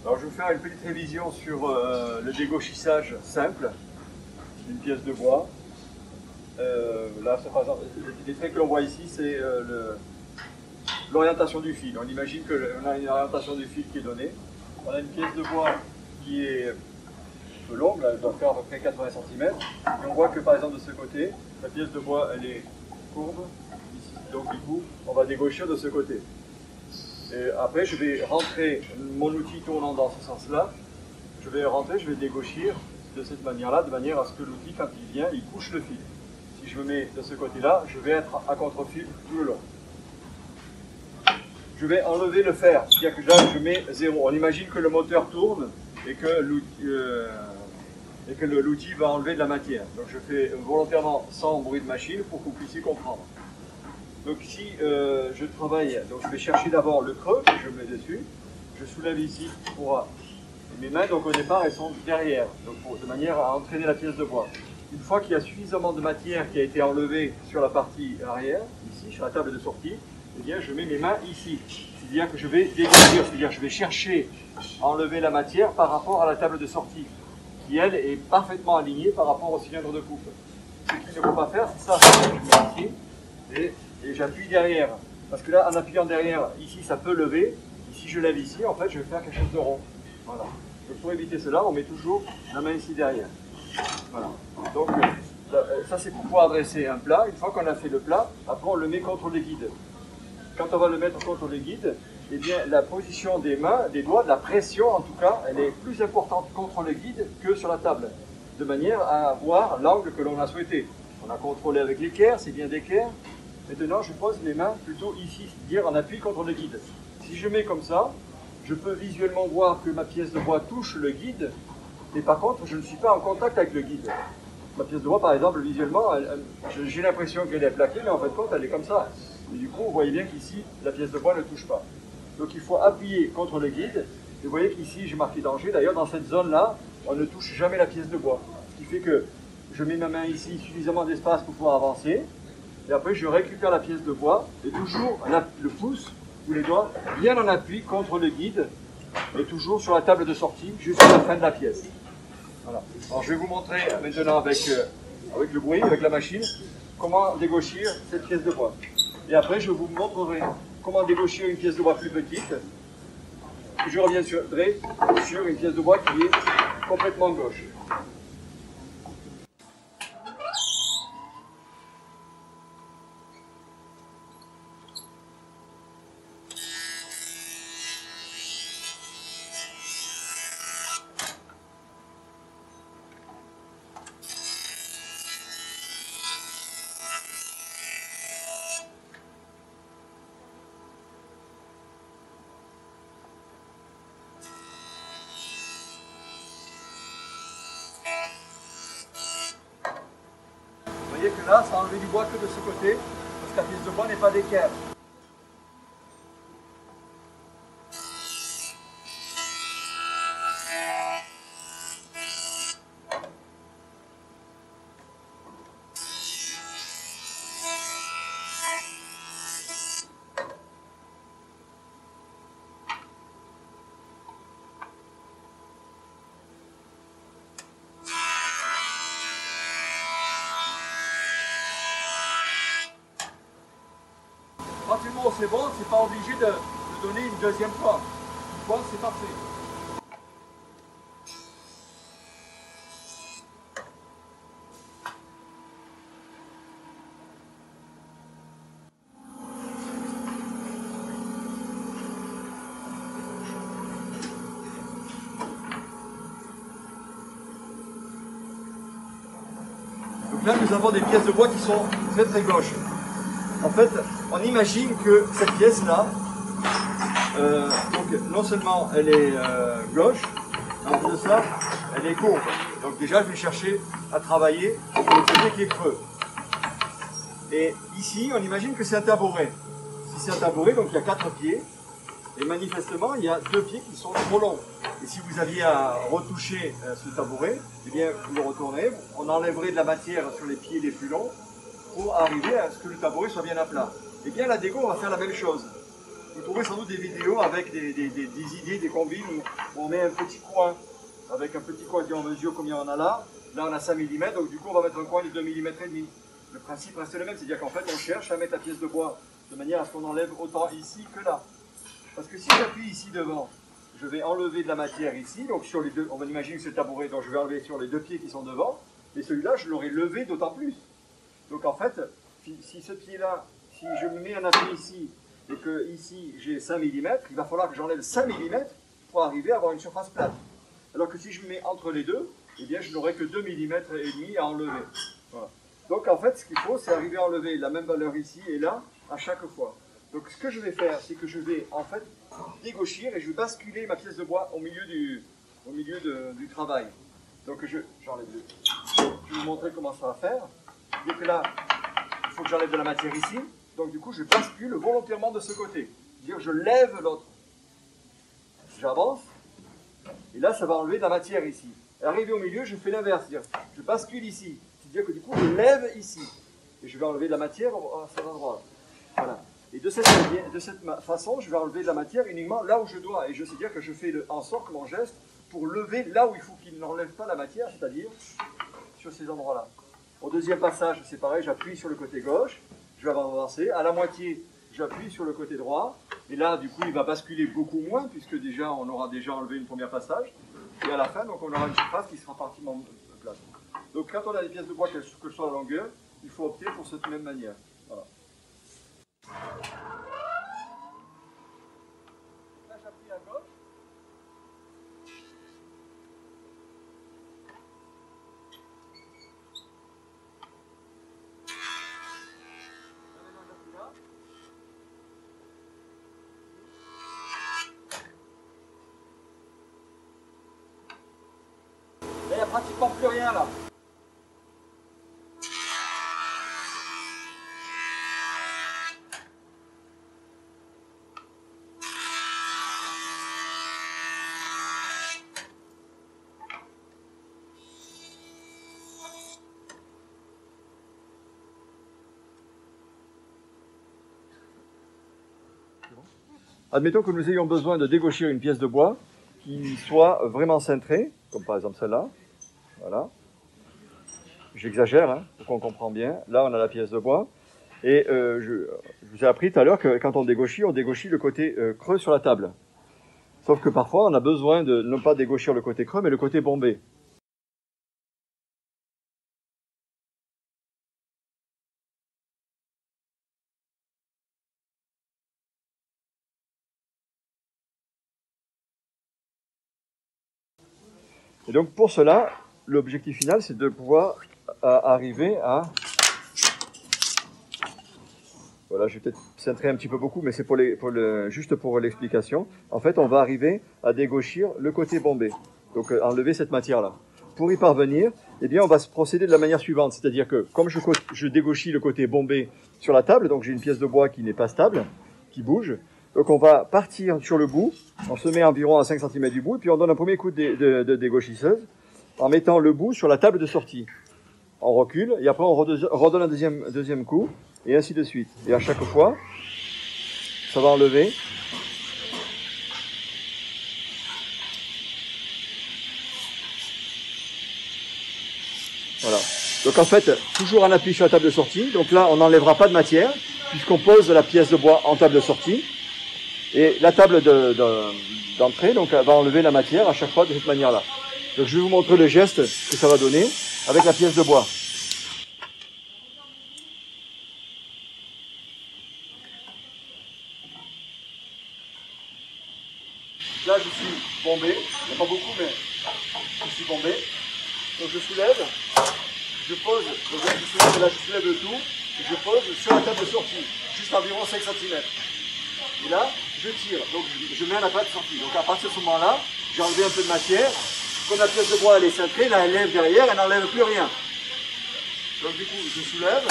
Alors je vais vous faire une petite révision sur le dégauchissage simple d'une pièce de bois. Là, par exemple, les traits que l'on voit ici, c'est l'orientation du fil. On imagine qu'on a une orientation du fil qui est donnée. On a une pièce de bois qui est un peu longue, là, elle doit faire à peu près 80 cm. Et on voit que par exemple de ce côté, la pièce de bois elle est courbe, ici. Donc du coup, on va dégauchir de ce côté. Et après, je vais rentrer mon outil tournant dans ce sens-là. Je vais rentrer, je vais dégauchir de cette manière-là, de manière à ce que l'outil, quand il vient, il couche le fil. Si je me mets de ce côté-là, je vais être à contre-fil tout le long. Je vais enlever le fer, c'est-à-dire que là, je mets 0. On imagine que le moteur tourne et que l'outil va enlever de la matière. Donc je fais volontairement sans bruit de machine pour que vous puissiez comprendre. Donc si je travaille, donc je vais chercher d'abord le creux que je mets dessus. Je soulève ici pour mes mains, donc au départ elles sont derrière, donc de manière à entraîner la pièce de bois. Une fois qu'il y a suffisamment de matière qui a été enlevée sur la partie arrière, ici sur la table de sortie, eh bien je mets mes mains ici. C'est-à-dire que je vais dégauchir, c'est-à-dire que je vais chercher à enlever la matière par rapport à la table de sortie, qui elle est parfaitement alignée par rapport au cylindre de coupe. Ce qu'il ne faut pas faire, c'est ça, je mets ici, et j'appuie derrière. Parce que là, en appuyant derrière, ici ça peut lever, si je lève ici, en fait, je vais faire quelque chose de rond. Voilà. Donc pour éviter cela, on met toujours la main ici derrière. Voilà. Donc ça c'est pour pouvoir dresser un plat. Une fois qu'on a fait le plat, après on le met contre les guides. Quand on va le mettre contre les guides, eh bien la position des mains, des doigts, de la pression en tout cas, elle est plus importante contre le guide que sur la table, de manière à avoir l'angle que l'on a souhaité. On a contrôlé avec l'équerre, c'est bien d'équerre. Maintenant je pose les mains plutôt ici, c'est-à-dire en appui contre le guide. Si je mets comme ça, je peux visuellement voir que ma pièce de bois touche le guide, mais par contre je ne suis pas en contact avec le guide. Ma pièce de bois par exemple, visuellement, j'ai l'impression qu'elle est plaquée, mais en fait compte elle est comme ça. Et du coup, vous voyez bien qu'ici, la pièce de bois ne touche pas. Donc il faut appuyer contre le guide. Et vous voyez qu'ici, j'ai marqué danger. D'ailleurs, dans cette zone-là, on ne touche jamais la pièce de bois. Ce qui fait que je mets ma main ici, suffisamment d'espace pour pouvoir avancer. Et après, je récupère la pièce de bois. Et toujours le pouce ou les doigts bien en appui contre le guide. Et toujours sur la table de sortie jusqu'à la fin de la pièce. Voilà. Alors je vais vous montrer maintenant avec le bruit, avec la machine, comment dégauchir cette pièce de bois. Et après, je vous montrerai comment dégauchir une pièce de bois plus petite. Je reviendrai sur une pièce de bois qui est complètement gauche. Vous voyez que là, ça a enlevé du bois que de ce côté, parce que la pièce de bois n'est pas d'équerre. Pratiquement c'est bon, c'est pas obligé de donner une deuxième fois. Une fois c'est parfait. Donc là nous avons des pièces de bois qui sont très très gauches. En fait, on imagine que cette pièce-là, donc non seulement elle est gauche, en plus de ça, elle est courbe. Donc déjà, je vais chercher à travailler sur le côté qui est creux. Et ici, on imagine que c'est un tabouret. Si c'est un tabouret, donc il y a 4 pieds. Et manifestement, il y a 2 pieds qui sont trop longs. Et si vous aviez à retoucher ce tabouret, eh bien, vous le retournez, on enlèverait de la matière sur les pieds les plus longs, pour arriver à ce que le tabouret soit bien à plat. Et bien la déco, on va faire la même chose. Vous trouvez sans doute des vidéos avec des idées, des combines où on met un petit coin, avec un petit coin qui en mesure combien on a là. Là on a 5 mm, donc du coup on va mettre un coin de 2 mm et demi. Le principe reste le même, c'est-à-dire qu'en fait on cherche à mettre la pièce de bois de manière à ce qu'on enlève autant ici que là. Parce que si j'appuie ici devant, je vais enlever de la matière ici, donc sur les deux, on va imaginer que c'est le tabouret, donc je vais enlever sur les deux pieds qui sont devant, mais celui-là je l'aurai levé d'autant plus. Donc en fait, si ce pied-là, si je me mets un appui ici, et que ici j'ai 5 mm, il va falloir que j'enlève 5 mm pour arriver à avoir une surface plate. Alors que si je me mets entre les deux, eh bien je n'aurai que 2 mm et demi à enlever. Voilà. Donc en fait, ce qu'il faut, c'est arriver à enlever la même valeur ici et là, à chaque fois. Donc ce que je vais faire, c'est que je vais en fait dégauchir et je vais basculer ma pièce de bois au milieu du travail. Donc j'enlève deux. Je vais vous montrer comment ça va faire. Dès que là, il faut que j'enlève de la matière ici. Donc du coup, je bascule volontairement de ce côté. C'est-à-dire je lève l'autre. J'avance. Et là, ça va enlever de la matière ici. Et arrivé au milieu, je fais l'inverse. C'est-à-dire je bascule ici. C'est-à-dire que du coup, je lève ici. Et je vais enlever de la matière à cet endroit. Voilà. Et de cette façon, je vais enlever de la matière uniquement là où je dois. Et je sais dire que je fais en sorte que mon geste pour lever là où il faut qu'il n'enlève pas la matière, c'est-à-dire sur ces endroits-là. Au deuxième passage, c'est pareil, j'appuie sur le côté gauche, je vais avancer. À la moitié, j'appuie sur le côté droit. Et là, du coup, il va basculer beaucoup moins, puisque déjà, on aura déjà enlevé une première passage. Et à la fin, donc, on aura une surface qui sera parfaitement plate. Donc, quand on a des pièces de bois, quelle que soit la longueur, il faut opter pour cette même manière. Voilà. Là, j'appuie à gauche. Là, maintenant, j'appuie là. Là, il n'y a pratiquement plus rien, là. Admettons que nous ayons besoin de dégauchir une pièce de bois qui soit vraiment cintrée, comme par exemple celle-là. Voilà. J'exagère, hein, pour qu'on comprenne bien. Là, on a la pièce de bois. Et je vous ai appris tout à l'heure que quand on dégauchit le côté creux sur la table. Sauf que parfois, on a besoin de ne pas dégauchir le côté creux, mais le côté bombé. Et donc pour cela, l'objectif final, c'est de pouvoir arriver à... Voilà, je vais peut-être cintrer un petit peu beaucoup, mais c'est juste pour l'explication. En fait, on va arriver à dégauchir le côté bombé, donc enlever cette matière-là. Pour y parvenir, eh bien, on va se procéder de la manière suivante, c'est-à-dire que comme je dégauchis le côté bombé sur la table, donc j'ai une pièce de bois qui n'est pas stable, qui bouge, donc on va partir sur le bout, on se met environ à 5 cm du bout, et puis on donne un premier coup de dégauchisseuse en mettant le bout sur la table de sortie. On recule, et après on redonne un deuxième coup, et ainsi de suite. Et à chaque fois, ça va enlever. Voilà. Donc en fait, toujours un appui sur la table de sortie. Donc là, on n'enlèvera pas de matière, puisqu'on pose la pièce de bois en table de sortie. Et la table d'entrée, donc, va enlever la matière à chaque fois de cette manière-là. Donc je vais vous montrer le geste que ça va donner avec la pièce de bois. Là, je suis bombé. Il n'y a pas beaucoup, mais je suis bombé. Donc je soulève, je pose, donc là je soulève le tout, et je pose sur la table de sortie, juste environ 5 cm. Et là, je tire, donc je mets un appât de sortie. Donc à partir de ce moment-là, j'ai enlevé un peu de matière. Comme la pièce de bois elle est cintrée, là elle lève derrière, elle n'enlève plus rien. Donc du coup, je soulève,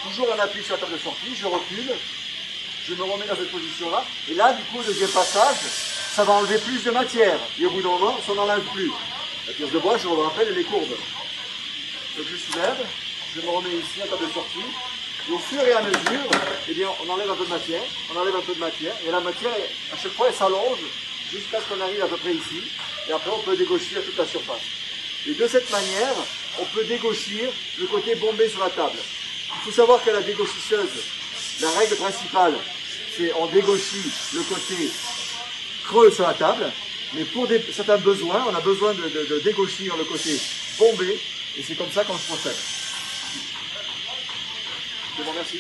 toujours un appui sur la table de sortie, je recule, je me remets dans cette position-là, et là, du coup, au deuxième passage, ça va enlever plus de matière. Et au bout d'un moment, ça n'enlève plus. La pièce de bois, je vous le rappelle, elle est courbe. Donc je soulève, je me remets ici à la table de sortie, Et au fur et à mesure, eh bien, on enlève un peu de matière, et la matière, à chaque fois, elle s'allonge jusqu'à ce qu'on arrive à peu près ici, et après on peut dégauchir toute la surface. Et de cette manière, on peut dégauchir le côté bombé sur la table. Il faut savoir que la dégauchisseuse, la règle principale, c'est on dégauchit le côté creux sur la table, mais pour certains besoins, on a besoin de dégauchir le côté bombé, et c'est comme ça qu'on se procède. Je vous remercie.